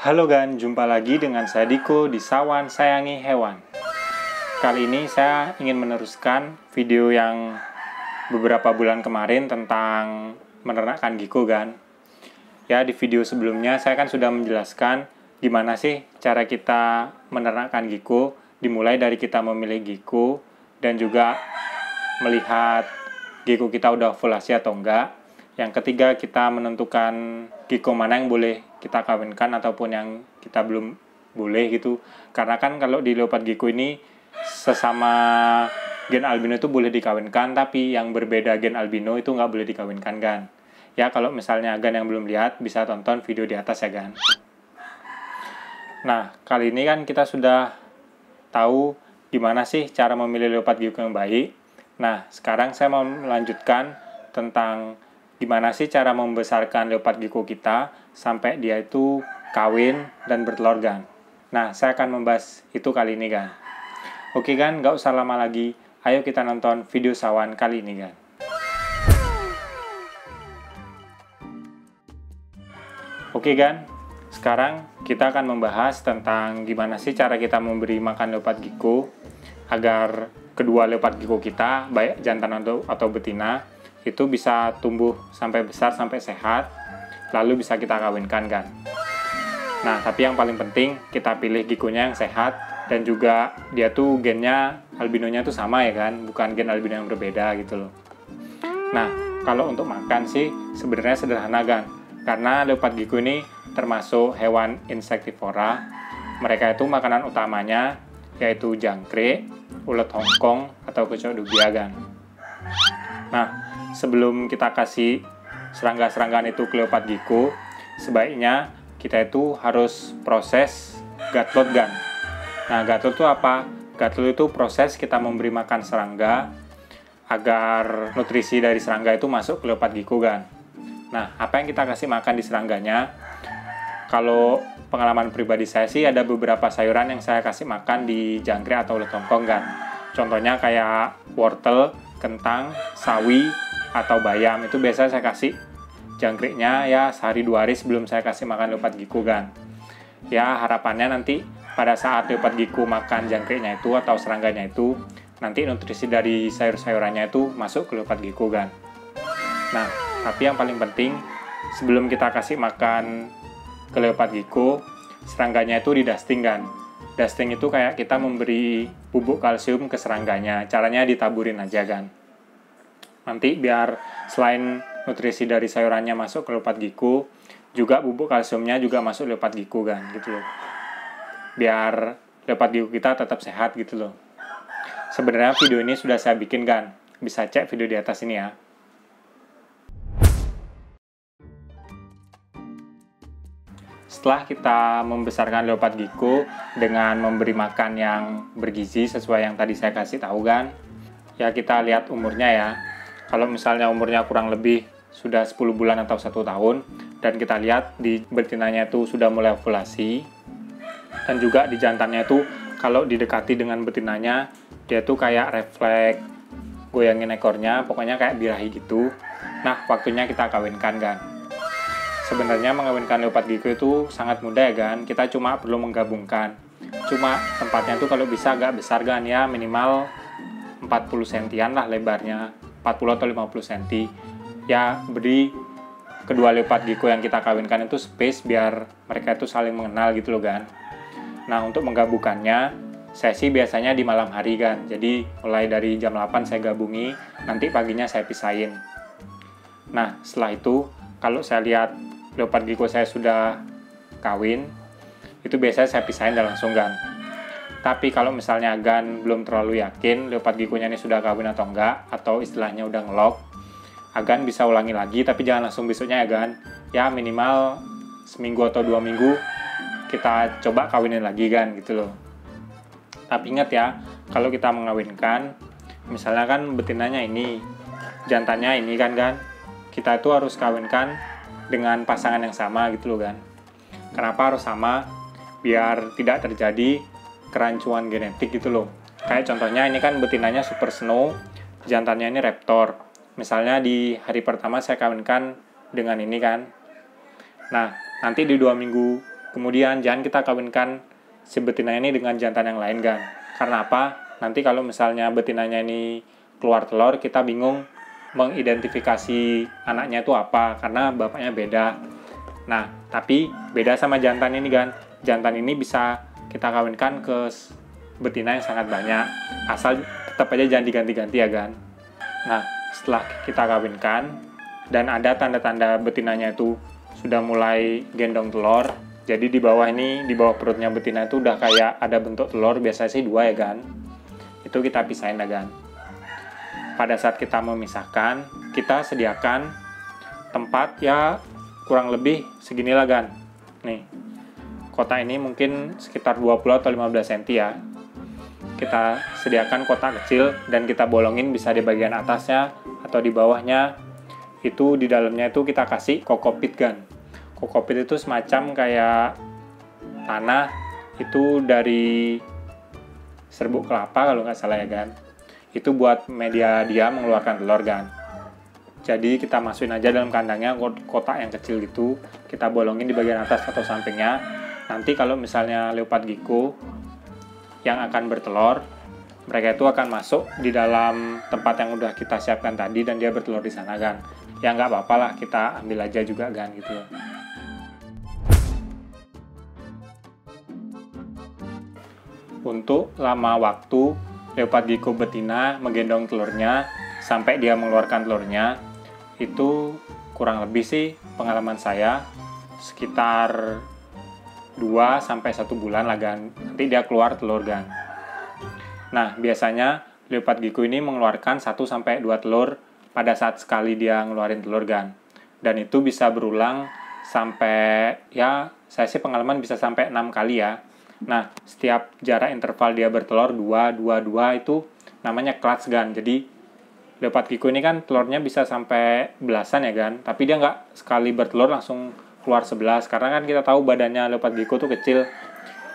Halo Gan, jumpa lagi dengan saya Diko di Sawan Sayangi Hewan. Kali ini saya ingin meneruskan video yang beberapa bulan kemarin tentang menernakkan gecko Gan. Ya, di video sebelumnya saya kan sudah menjelaskan gimana sih cara kita menernakkan gecko, dimulai dari kita memilih gecko dan juga melihat gecko kita udah ovulasi atau enggak. Yang ketiga, kita menentukan gecko mana yang boleh kita kawinkan ataupun yang kita belum boleh gitu. Karena kan kalau di leopard gecko ini sesama gen albino itu boleh dikawinkan, tapi yang berbeda gen albino itu nggak boleh dikawinkan Gan. Ya, kalau misalnya Gan yang belum lihat bisa tonton video di atas ya Gan. Nah, kali ini kan kita sudah tahu gimana sih cara memilih leopard gecko yang baik. Nah, sekarang saya mau melanjutkan tentang gimana sih cara membesarkan leopard gecko kita sampai dia itu kawin dan bertelur Gan. Nah, saya akan membahas itu kali ini Gan. Oke Gan, nggak usah lama lagi. Ayo kita nonton video Sawan kali ini Gan. Oke Gan, sekarang kita akan membahas tentang gimana sih cara kita memberi makan leopard gecko agar kedua leopard gecko kita, baik jantan atau betina, itu bisa tumbuh sampai besar, sampai sehat, lalu bisa kita kawinkan Gan. Nah, tapi yang paling penting kita pilih geckonya yang sehat dan juga dia tuh gennya albinonya tuh sama ya kan, bukan gen albino yang berbeda gitu loh. Nah, kalau untuk makan sih sebenarnya sederhana Gan, karena leopard gecko ini termasuk hewan insektivora. Mereka itu makanan utamanya yaitu jangkrik, ulet Hongkong atau kecoak dubia Gan. Nah, sebelum kita kasih serangga-seranggaan itu ke leopard gecko, sebaiknya kita itu harus proses gut load Gan. Nah, gut load itu apa? Gut load itu proses kita memberi makan serangga agar nutrisi dari serangga itu masuk ke leopard gecko Gan. Nah, apa yang kita kasih makan di serangganya? Kalau pengalaman pribadi saya sih ada beberapa sayuran yang saya kasih makan di jangkrik atau ulet Hongkong Gan. Contohnya kayak wortel, kentang, sawi, atau bayam. Itu biasa saya kasih jangkriknya ya sehari 2 hari sebelum saya kasih makan leopard gecko Gan. Ya, harapannya nanti pada saat leopard gecko makan jangkriknya itu atau serangganya itu, nanti nutrisi dari sayur-sayurannya itu masuk ke leopard gecko Gan. Nah, tapi yang paling penting sebelum kita kasih makan ke leopard gecko, serangganya itu di dusting Gan. Dusting itu kayak kita memberi bubuk kalsium ke serangganya. Caranya ditaburin aja Gan. Nanti biar selain nutrisi dari sayurannya masuk ke leopard gecko, juga bubuk kalsiumnya juga masuk leopard gecko Gan, gitu loh. Biar leopard gecko kita tetap sehat gitu loh. Sebenarnya video ini sudah saya bikin Gan. Bisa cek video di atas ini ya. Setelah kita membesarkan leopard gecko dengan memberi makan yang bergizi sesuai yang tadi saya kasih tahu Gan, ya kita lihat umurnya ya. Kalau misalnya umurnya kurang lebih sudah 10 bulan atau 1 tahun, dan kita lihat di betinanya itu sudah mulai ovulasi, dan juga di jantannya itu kalau didekati dengan betinanya, dia tuh kayak refleks goyangin ekornya, pokoknya kayak birahi gitu. Nah, waktunya kita kawinkan Gan. Sebenarnya mengawinkan leopard gecko itu sangat mudah ya Gan, kita cuma perlu menggabungkan. Cuma tempatnya tuh kalau bisa agak besar Gan ya, minimal 40 sentian lah lebarnya, 40 atau 50 cm. Ya, beri kedua leopard gecko yang kita kawinkan itu space biar mereka itu saling mengenal gitu loh Gan. Nah, untuk menggabungkannya, saya sih biasanya di malam hari Gan. Jadi, mulai dari jam 8 saya gabungi, nanti paginya saya pisahin. Nah, setelah itu, kalau saya lihat leopard gecko saya sudah kawin, itu biasanya saya pisahin dan langsung Gan. Tapi kalau misalnya Gan belum terlalu yakin leopard gecko-nya ini sudah kawin atau enggak, atau istilahnya udah ngelok, Gan bisa ulangi lagi, tapi jangan langsung besoknya ya Gan. Ya minimal seminggu atau 2 minggu kita coba kawinin lagi Gan gitu loh. Tapi ingat ya, kalau kita mengawinkan, misalnya kan betinanya ini, jantannya ini kan Gan, kita itu harus kawinkan dengan pasangan yang sama gitu loh Gan. Kenapa harus sama? Biar tidak terjadi kerancuan genetik gitu loh. Kayak contohnya ini kan betinanya Super Snow, jantannya ini Raptor. Misalnya di hari pertama saya kawinkan dengan ini kan. Nah, nanti di 2 minggu Kemudian jangan kita kawinkan si betina ini dengan jantan yang lain kan. Karena apa? Nanti kalau misalnya betinanya ini keluar telur, kita bingung mengidentifikasi anaknya itu apa, karena bapaknya beda. Nah, tapi beda sama jantan ini kan. Jantan ini bisa kita kawinkan ke betina yang sangat banyak, asal tetap aja jangan diganti-ganti ya kan. Nah, setelah kita kawinkan dan ada tanda-tanda betinanya itu sudah mulai gendong telur, jadi di bawah perutnya betina itu udah kayak ada bentuk telur, biasanya sih 2 ya kan. Itu kita pisahin ya kan. Pada saat kita memisahkan, kita sediakan tempat ya kurang lebih seginilah kan. Nih, kotak ini mungkin sekitar 20 atau 15 cm ya. Kita sediakan kotak kecil dan kita bolongin bisa di bagian atasnya atau di bawahnya. Itu di dalamnya itu kita kasih kokopit kan. Kokopit itu semacam kayak tanah, itu dari serbuk kelapa kalau nggak salah ya kan. Itu buat media dia mengeluarkan telur kan. Jadi kita masukin aja dalam kandangnya kotak yang kecil gitu, kita bolongin di bagian atas atau sampingnya. Nanti kalau misalnya leopard gecko yang akan bertelur, mereka itu akan masuk di dalam tempat yang udah kita siapkan tadi dan dia bertelur di sana kan. Ya nggak apa-apa lah, kita ambil aja juga kan gitu. Untuk lama waktu leopard gecko betina menggendong telurnya sampai dia mengeluarkan telurnya, itu kurang lebih sih pengalaman saya sekitar 2-1 bulan lah kan. Nanti dia keluar telur kan. Nah, biasanya leopard gecko ini mengeluarkan 1-2 telur pada saat sekali dia ngeluarin telur kan. Dan itu bisa berulang sampai, ya saya sih pengalaman bisa sampai 6 kali ya. Nah, setiap jarak interval dia bertelur 2 itu namanya clutch kan. Jadi leopard gecko ini kan telurnya bisa sampai belasan ya kan. Tapi dia nggak sekali bertelur langsung keluar 11. Karena kan kita tahu badannya leopard gecko tuh kecil.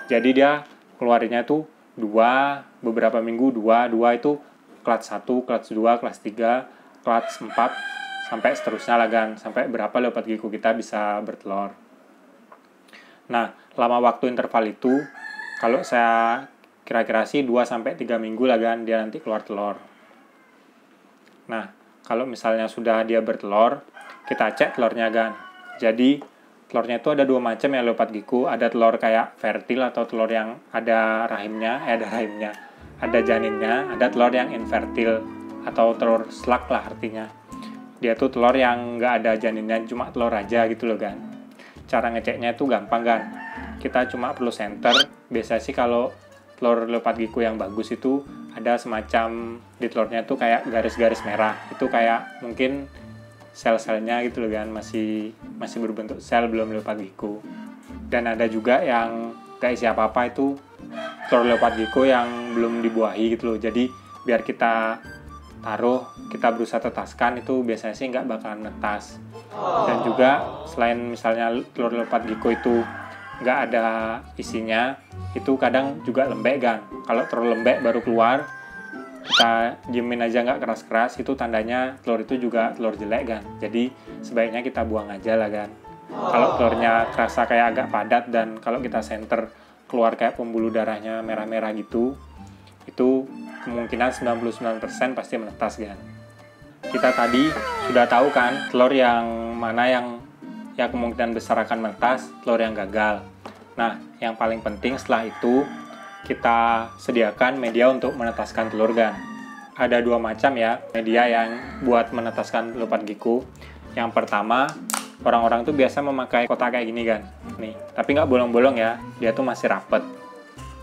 Jadi dia keluarinnya tuh 2, beberapa minggu 2 itu clutch 1, clutch 2, clutch 3, clutch 4, sampai seterusnya lah kan. Sampai berapa leopard gecko kita bisa bertelur. Nah, lama waktu interval itu, kalau saya kira-kira sih 2-3 minggu lah kan, dia nanti keluar telur. Nah, kalau misalnya sudah dia bertelur, kita cek telurnya kan. Jadi, telurnya itu ada 2 macam ya leopard gecko. Ada telur kayak fertil atau telur yang ada rahimnya, ada janinnya. Ada telur yang infertil atau telur slug lah artinya. Dia tuh telur yang nggak ada janinnya, cuma telur aja gitu loh kan. Cara ngeceknya itu gampang kan. Kita cuma perlu senter. Biasanya sih kalau telur leopard gecko yang bagus itu ada semacam di telurnya tuh kayak garis-garis merah. Itu kayak mungkin sel-selnya gitu loh kan, masih berbentuk sel, belum leopard gecko. Dan ada juga yang gak isi apa-apa, itu telur leopard gecko yang belum dibuahi gitu loh. Jadi biar kita taruh, kita berusaha tetaskan, itu biasanya sih nggak bakalan netas. Dan juga selain misalnya telur leopard gecko itu nggak ada isinya, itu kadang juga lembek kan. Kalau terlalu lembek baru keluar, kita diemin aja nggak keras-keras, itu tandanya telur itu juga telur jelek kan. Jadi sebaiknya kita buang aja lah kan. Kalau telurnya kerasa kayak agak padat dan kalau kita senter keluar kayak pembuluh darahnya merah-merah gitu, itu kemungkinan 99% pasti menetas kan. Kita tadi sudah tahu kan telur yang mana yang ya kemungkinan besar akan menetas, telur yang gagal. Nah, yang paling penting setelah itu kita sediakan media untuk menetaskan telur kan. Ada 2 macam ya media yang buat menetaskan leopard gecko. Yang pertama, orang-orang tuh biasa memakai kotak kayak gini kan. Nih, tapi nggak bolong-bolong ya, dia tuh masih rapet.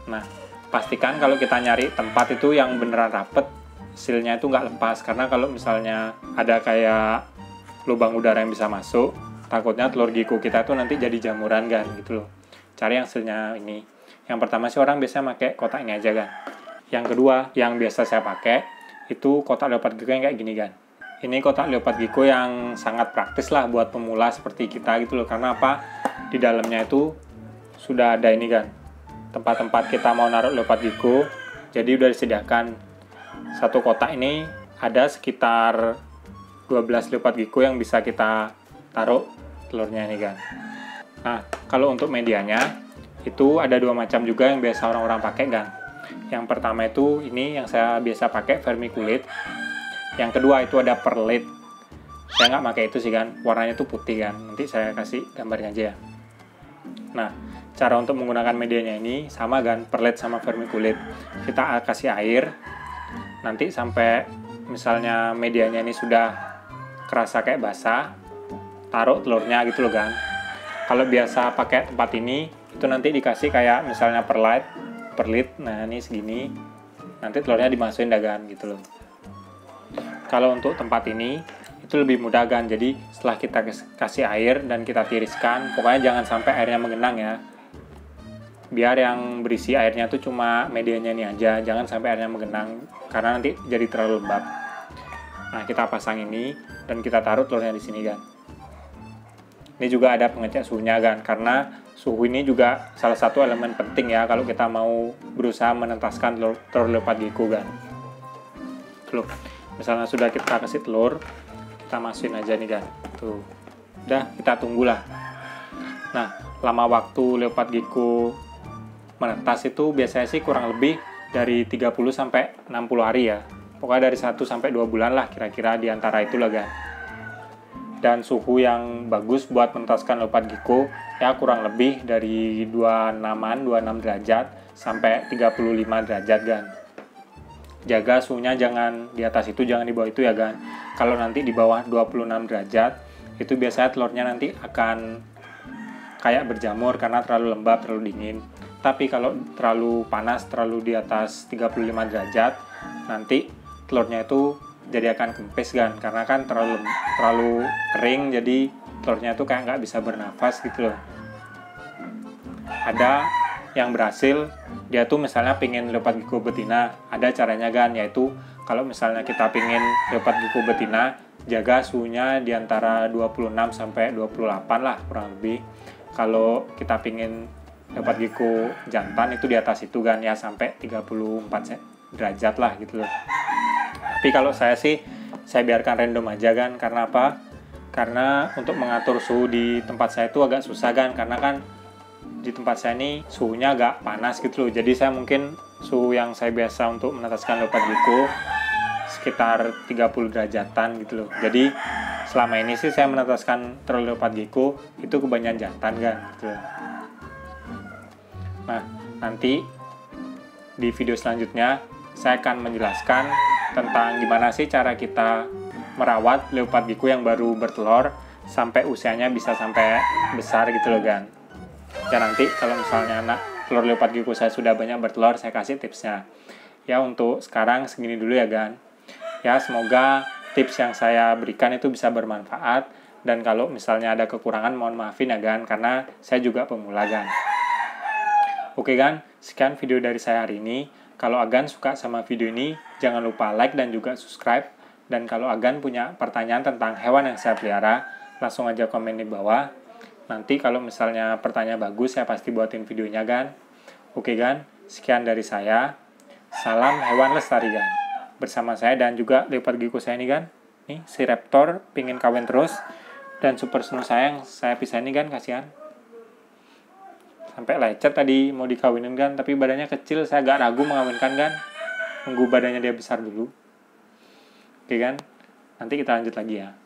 Nah, pastikan kalau kita nyari tempat itu yang beneran rapet, silnya itu nggak lepas. Karena kalau misalnya ada kayak lubang udara yang bisa masuk, takutnya telur gecko kita tuh nanti jadi jamuran kan gitu loh. Cari yang silnya ini. Yang pertama sih orang biasa pakai kotak ini aja kan. Yang kedua, yang biasa saya pakai itu kotak leopard gecko yang kayak gini kan. Ini kotak leopard gecko yang sangat praktis lah buat pemula seperti kita gitu loh. Karena apa? Di dalamnya itu sudah ada ini kan, tempat-tempat kita mau naruh leopard gecko. Jadi udah disediakan. Satu kotak ini ada sekitar 12 leopard gecko yang bisa kita taruh telurnya ini kan. Nah, kalau untuk medianya itu ada dua macam juga yang biasa orang-orang pakai kan. Yang pertama itu ini yang saya biasa pakai, vermiculite. Yang kedua itu ada perlite. Saya nggak pakai itu sih kan, warnanya itu putih kan. Nanti saya kasih gambarnya aja ya. Nah, cara untuk menggunakan medianya ini sama kan, perlite sama vermiculite. Kita kasih air, nanti sampai misalnya medianya ini sudah kerasa kayak basah, taruh telurnya gitu loh kan. Kalau biasa pakai tempat ini, itu nanti dikasih kayak misalnya perlite, nah ini segini, nanti telurnya dimasukin dagan gitu loh. Kalau untuk tempat ini, itu lebih mudah kan, jadi setelah kita kasih air dan kita tiriskan, pokoknya jangan sampai airnya menggenang ya. Biar yang berisi airnya tuh cuma medianya ini aja, jangan sampai airnya menggenang, karena nanti jadi terlalu lembab. Nah, kita pasang ini, dan kita taruh telurnya di sini kan. Ini juga ada pengecek suhunya kan, karena suhu ini juga salah satu elemen penting ya kalau kita mau berusaha menentaskan telur leopard gecko kan. Tuh, misalnya sudah kita kasih telur, kita masukin aja nih kan. Tuh, udah kita tunggulah. Nah, lama waktu leopard gecko menetas itu biasanya sih kurang lebih dari 30 sampai 60 hari ya. Pokoknya dari 1 sampai 2 bulan lah kira-kira di antara itulah kan. Dan suhu yang bagus buat menetaskan leopard gecko ya kurang lebih dari 26 derajat sampai 35 derajat kan. Jaga suhunya jangan di atas itu, jangan di bawah itu ya kan. Kalau nanti di bawah 26 derajat itu biasanya telurnya nanti akan kayak berjamur karena terlalu lembab, terlalu dingin. Tapi kalau terlalu panas, terlalu di atas 35 derajat, nanti telurnya itu jadi akan kempes kan, karena kan terlalu kering, jadi telurnya itu kayak nggak bisa bernafas gitu loh. Ada yang berhasil, dia tuh misalnya pingin leopard gecko betina, ada caranya kan, yaitu kalau misalnya kita pingin leopard gecko betina, jaga suhunya di antara 26 sampai 28 lah kurang lebih. Kalau kita pingin leopard gecko jantan itu di atas itu kan ya, sampai 34 derajat lah gitu loh. Tapi kalau saya sih, saya biarkan random aja kan. Karena apa? Karena untuk mengatur suhu di tempat saya itu agak susah kan. Karena kan di tempat saya ini suhunya agak panas gitu loh. Jadi saya mungkin suhu yang saya biasa untuk menetaskan leopard gecko sekitar 30 derajatan gitu loh. Jadi selama ini sih saya menetaskan telur leopard gecko itu kebanyakan jantan kan gitu loh. Nah, nanti di video selanjutnya saya akan menjelaskan tentang gimana sih cara kita merawat leopard gecko yang baru bertelur sampai usianya bisa sampai besar gitu loh kan. Ya nanti kalau misalnya telur leopard gecko saya sudah banyak bertelur, saya kasih tipsnya. Ya untuk sekarang segini dulu ya kan. Ya semoga tips yang saya berikan itu bisa bermanfaat, dan kalau misalnya ada kekurangan mohon maafin ya kan, karena saya juga pemula kan. Oke kan, sekian video dari saya hari ini. Kalau Agan suka sama video ini, jangan lupa like dan juga subscribe. Dan kalau Agan punya pertanyaan tentang hewan yang saya pelihara, langsung aja komen di bawah. Nanti kalau misalnya pertanyaan bagus, saya pasti buatin videonya kan. Oke kan, sekian dari saya. Salam hewan lestari kan. Bersama saya dan juga leopard gecko saya ini kan. Nih, si Raptor pingin kawin terus. Dan super snow saya yang saya pisah ini kan, kasihan. Sampai lecet tadi mau dikawinin kan, tapi badannya kecil, saya agak ragu mengawinkan kan. Nunggu badannya dia besar dulu. Oke kan? Nanti kita lanjut lagi ya.